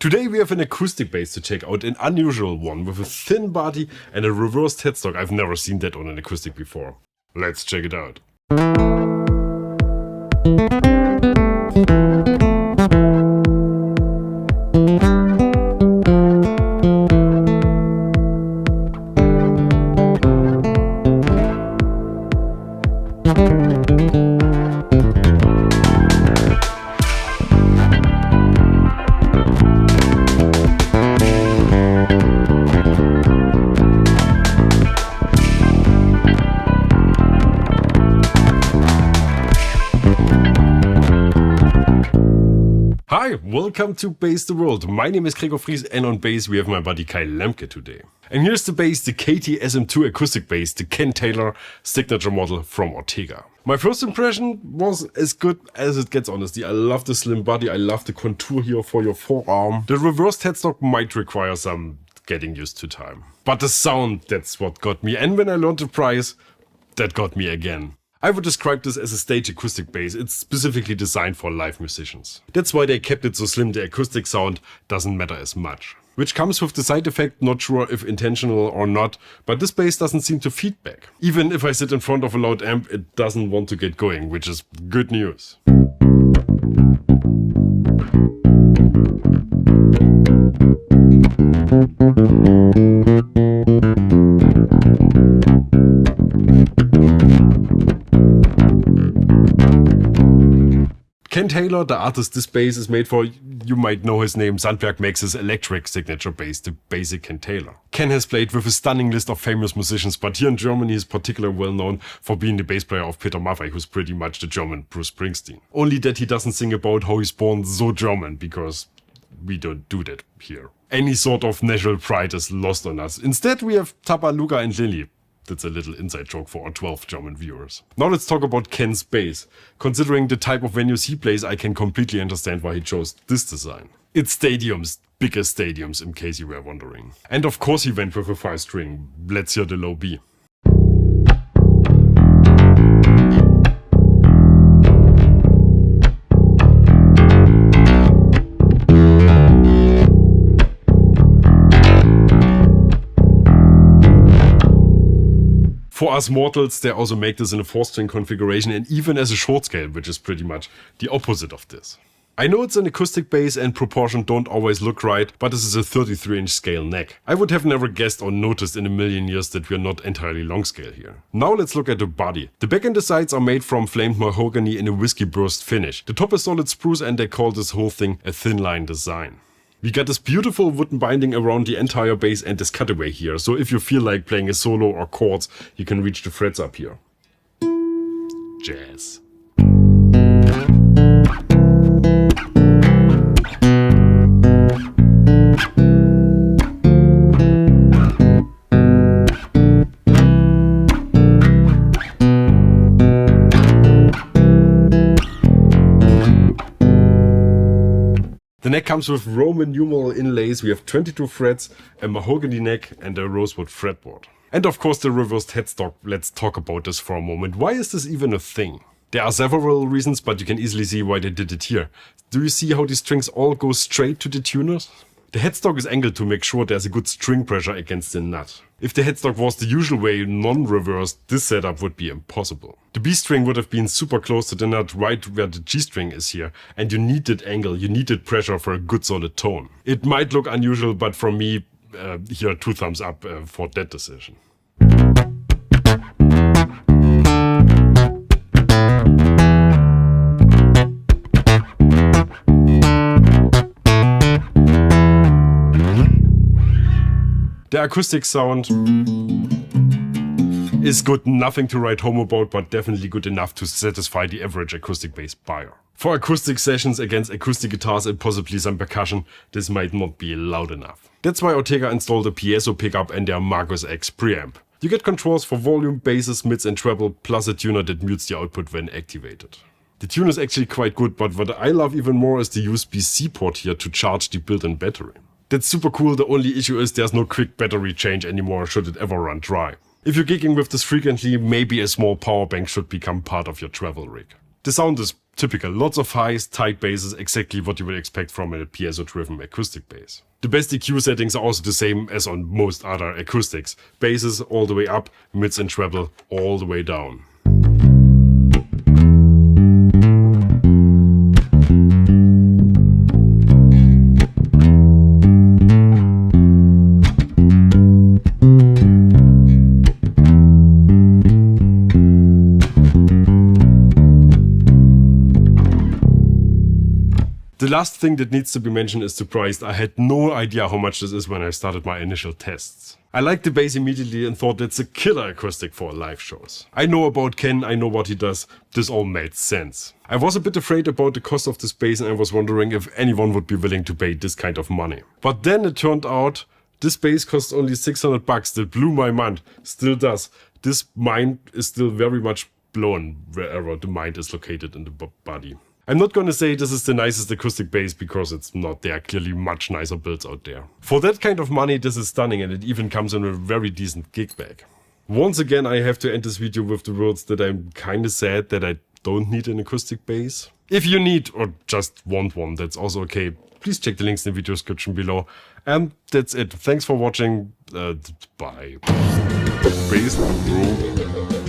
Today we have an acoustic bass to check out, an unusual one with a thin body and a reversed headstock. I've never seen that on an acoustic before. Let's check it out. Hi, welcome to Bass the World. My name is Gregor Fries and on bass we have my buddy Kai Lemke today. And here's the bass, the KT-SM2 acoustic bass, the Ken Taylor signature model from Ortega. My first impression was as good as it gets, honestly. I love the slim body, I love the contour here for your forearm. The reversed headstock might require some getting used to time. But the sound, that's what got me. And when I learned the price, that got me again. I would describe this as a stage acoustic bass. It's specifically designed for live musicians. That's why they kept it so slim, the acoustic sound doesn't matter as much. Which comes with the side effect, not sure if intentional or not, but this bass doesn't seem to feedback. Even if I sit in front of a loud amp, it doesn't want to get going, which is good news. Ken Taylor, the artist this bass is made for, you might know his name. Sandberg makes his electric signature bass, the basic Ken Taylor. Ken has played with a stunning list of famous musicians, but here in Germany he's particularly well known for being the bass player of Peter Maffay, who's pretty much the German Bruce Springsteen. Only that he doesn't sing about how he's born so German, because we don't do that here. Any sort of national pride is lost on us. Instead we have Tabaluga and Lily. That's a little inside joke for our 12 German viewers. Now let's talk about Ken's bass. Considering the type of venues he plays, I can completely understand why he chose this design. It's stadiums, bigger stadiums, in case you were wondering. And of course he went with a 5-string. Let's hear the low B. For us mortals, they also make this in a 4-string configuration and even as a short scale, which is pretty much the opposite of this. I know it's an acoustic bass and proportions don't always look right, but this is a 33-inch scale neck. I would have never guessed or noticed in a million years that we're not entirely long scale here. Now let's look at the body. The back and the sides are made from flamed mahogany in a whiskey burst finish. The top is solid spruce and they call this whole thing a thin line design. We got this beautiful wooden binding around the entire bass and this cutaway here, so if you feel like playing a solo or chords, you can reach the frets up here. Jazz. The neck comes with Roman numeral inlays. We have 22 frets, a mahogany neck and a rosewood fretboard. And of course the reversed headstock. Let's talk about this for a moment. Why is this even a thing? There are several reasons, but you can easily see why they did it here. Do you see how these strings all go straight to the tuners? The headstock is angled to make sure there's a good string pressure against the nut. If the headstock was the usual way, non-reversed, this setup would be impossible. The B string would have been super close to the nut right where the G string is here, and you needed angle, you needed pressure for a good solid tone. It might look unusual, but from me, here 2 thumbs up for that decision. The acoustic sound is good, nothing to write home about, but definitely good enough to satisfy the average acoustic bass buyer. For acoustic sessions against acoustic guitars and possibly some percussion, this might not be loud enough. That's why Ortega installed a piezo pickup and their Marcus X preamp. You get controls for volume, basses, mids and treble, plus a tuner that mutes the output when activated. The tune is actually quite good, but what I love even more is the USB-C port here to charge the built-in battery. That's super cool, the only issue is there's no quick battery change anymore should it ever run dry. If you're gigging with this frequently, maybe a small power bank should become part of your travel rig. The sound is Typical, lots of highs, tight basses, exactly what you would expect from a piezo-driven acoustic bass. The best EQ settings are also the same as on most other acoustics. Basses all the way up, mids and treble all the way down. The last thing that needs to be mentioned is the price. I had no idea how much this is when I started my initial tests. I liked the bass immediately and thought it's a killer acoustic for live shows. I know about Ken, I know what he does, this all made sense. I was a bit afraid about the cost of this bass and I was wondering if anyone would be willing to pay this kind of money. But then it turned out this bass costs only 600 bucks, that blew my mind, still does. This mind is still very much blown wherever the mind is located in the body. I'm not gonna say this is the nicest acoustic bass because it's not. There are clearly much nicer builds out there. For that kind of money, this is stunning and it even comes in a very decent gig bag. Once again, I have to end this video with the words that I'm kinda sad that I don't need an acoustic bass. If you need or just want one, that's also okay. Please check the links in the video description below. And that's it. Thanks for watching. Bye. Bass the World.